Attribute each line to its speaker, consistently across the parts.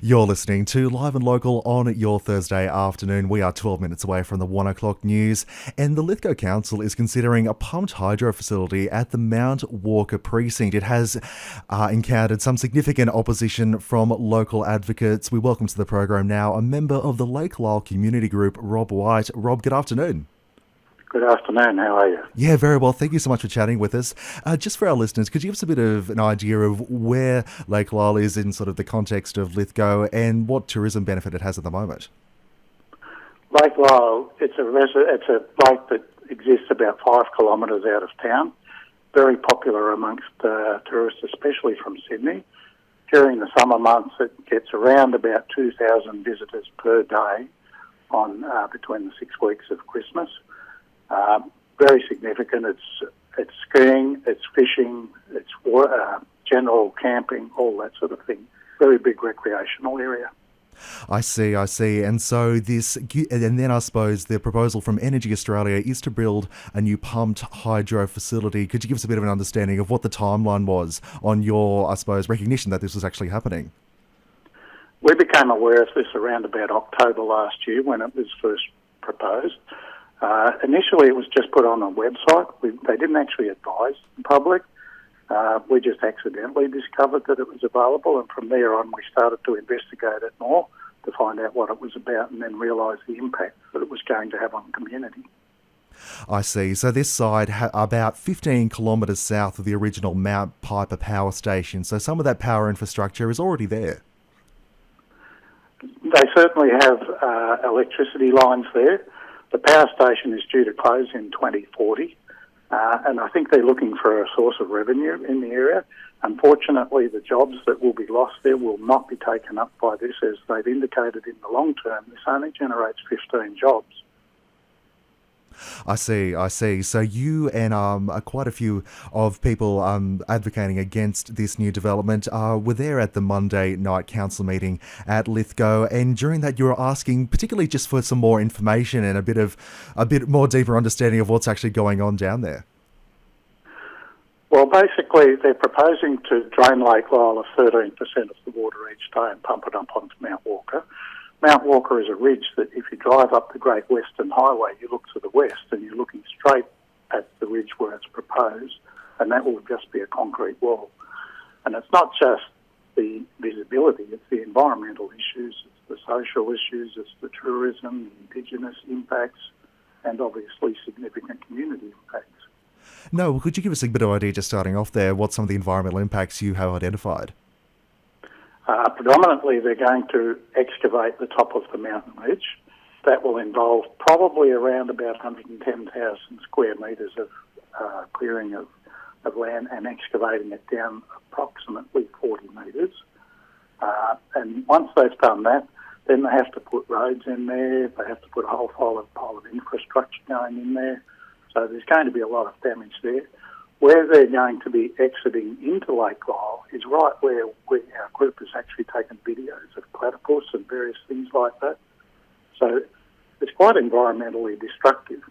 Speaker 1: You're listening to Live and Local on your Thursday afternoon. We are 12 minutes away from the 1 o'clock news, and the Lithgow Council is considering a pumped hydro facility at the Mount Walker precinct. It has encountered some significant opposition from local advocates. We welcome to the program now a member of the Lake Lyell community group, Rob White. Rob, good afternoon.
Speaker 2: Good afternoon, how are you?
Speaker 1: Yeah, very well. Thank you so much for chatting with us. Just for our listeners, could you give us a bit of an idea of where Lake Lyell is in sort of the context of Lithgow and what tourism benefit it has at the moment?
Speaker 2: Lake Lyell, it's a lake that exists about 5 kilometres out of town, very popular amongst tourists, especially from Sydney. During the summer months, it gets around about 2,000 visitors per day on between the 6 weeks of Christmas. Very significant. It's skiing, it's fishing, it's general camping, all that sort of thing. Very big recreational area.
Speaker 1: I see. And so and then I suppose the proposal from Energy Australia is to build a new pumped hydro facility. Could you give us a bit of an understanding of what the timeline was on your, I suppose, recognition that this was actually happening?
Speaker 2: We became aware of this around about October last year when it was first proposed. Initially, it was just put on a website. They didn't actually advise the public. We just accidentally discovered that it was available, and from there on, we started to investigate it more to find out what it was about and then realise the impact that it was going to have on the community.
Speaker 1: I see. So this site, about 15 kilometres south of the original Mount Piper power station, so some of that power infrastructure is already there.
Speaker 2: They certainly have electricity lines there. The power station is due to close in 2040, and I think they're looking for a source of revenue in the area. Unfortunately, the jobs that will be lost there will not be taken up by this, as they've indicated in the long term. This only generates 15 jobs.
Speaker 1: I see. So you and quite a few of people advocating against this new development were there at the Monday night council meeting at Lithgow, and during that you were asking particularly just for some more information and a bit more deeper understanding of what's actually going on down there.
Speaker 2: Well, basically, they're proposing to drain Lake Lyell of 13% of the water each day and pump it up onto Mount Walker. Mount Walker is a ridge that if you drive up the Great Western Highway, you look to the west and you're looking straight at the ridge where it's proposed, and that will just be a concrete wall. And it's not just the visibility, it's the environmental issues, it's the social issues, it's the tourism, the Indigenous impacts, and obviously significant community impacts.
Speaker 1: No, could you give us a bit of idea, just starting off there, what some of the environmental impacts you have identified?
Speaker 2: Predominantly, they're going to excavate the top of the mountain ridge. That will involve probably around about 110,000 square metres of clearing of land and excavating it down approximately 40 metres. And once they've done that, then they have to put roads in there, they have to put a whole pile of infrastructure going in there. So there's going to be a lot of damage there. Where they're going to be exiting into Lake Lyell is right where our group has actually taken videos of platypus and various things like that. So it's quite environmentally destructive.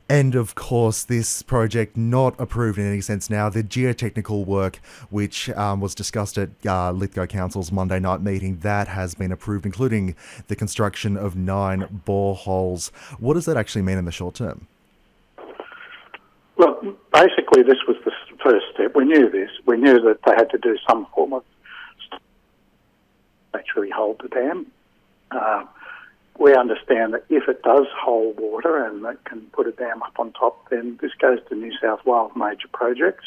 Speaker 1: And of course, this project not approved in any sense now. The geotechnical work, which was discussed at Lithgow Council's Monday night meeting, that has been approved, including the construction of 9 boreholes. What does that actually mean in the short term?
Speaker 2: Look, basically this was the first step. We knew this. We knew that they had to do some form of actually hold the dam. We understand that if it does hold water and it can put a dam up on top, then this goes to New South Wales major projects,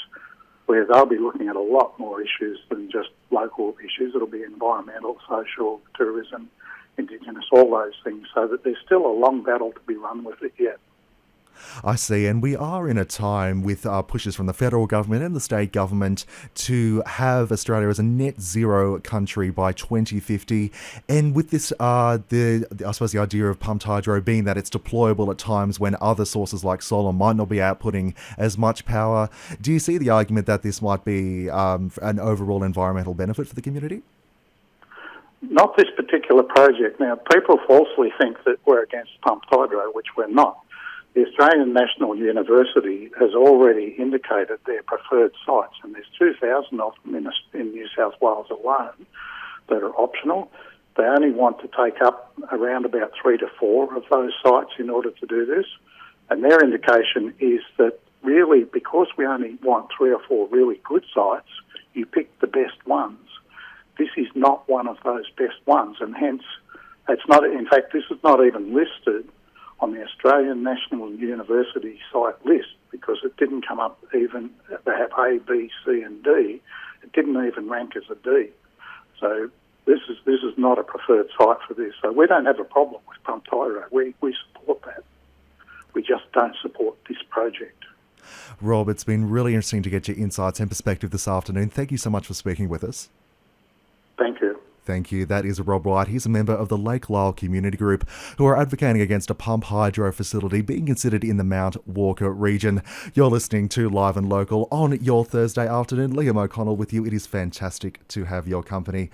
Speaker 2: where they'll be looking at a lot more issues than just local issues. It'll be environmental, social, tourism, Indigenous, all those things, so that there's still a long battle to be run with it yet.
Speaker 1: I see, and we are in a time with pushes from the federal government and the state government to have Australia as a net zero country by 2050. And with this, I suppose the idea of pumped hydro being that it's deployable at times when other sources like solar might not be outputting as much power. Do you see the argument that this might be an overall environmental benefit for the community?
Speaker 2: Not this particular project. Now, people falsely think that we're against pumped hydro, which we're not. The Australian National University has already indicated their preferred sites, and there's 2,000 of them in New South Wales alone that are optional. They only want to take up around about 3 to 4 of those sites in order to do this. And their indication is that really, because we only want 3 or 4 really good sites, you pick the best ones. This is not one of those best ones, and hence, it's not. In fact, this is not even listed on the Australian National University site list because it didn't come up even. They have A, B, C, and D. It didn't even rank as a D. So this is not a preferred site for this. So we don't have a problem with pumped hydro. We support that. We just don't support this project.
Speaker 1: Rob, it's been really interesting to get your insights and perspective this afternoon. Thank you so much for speaking with us.
Speaker 2: Thank you.
Speaker 1: Thank you. That is Rob White. He's a member of the Lake Lyell Community Group who are advocating against a pump hydro facility being considered in the Mount Walker region. You're listening to Live and Local on your Thursday afternoon. Liam O'Connell with you. It is fantastic to have your company.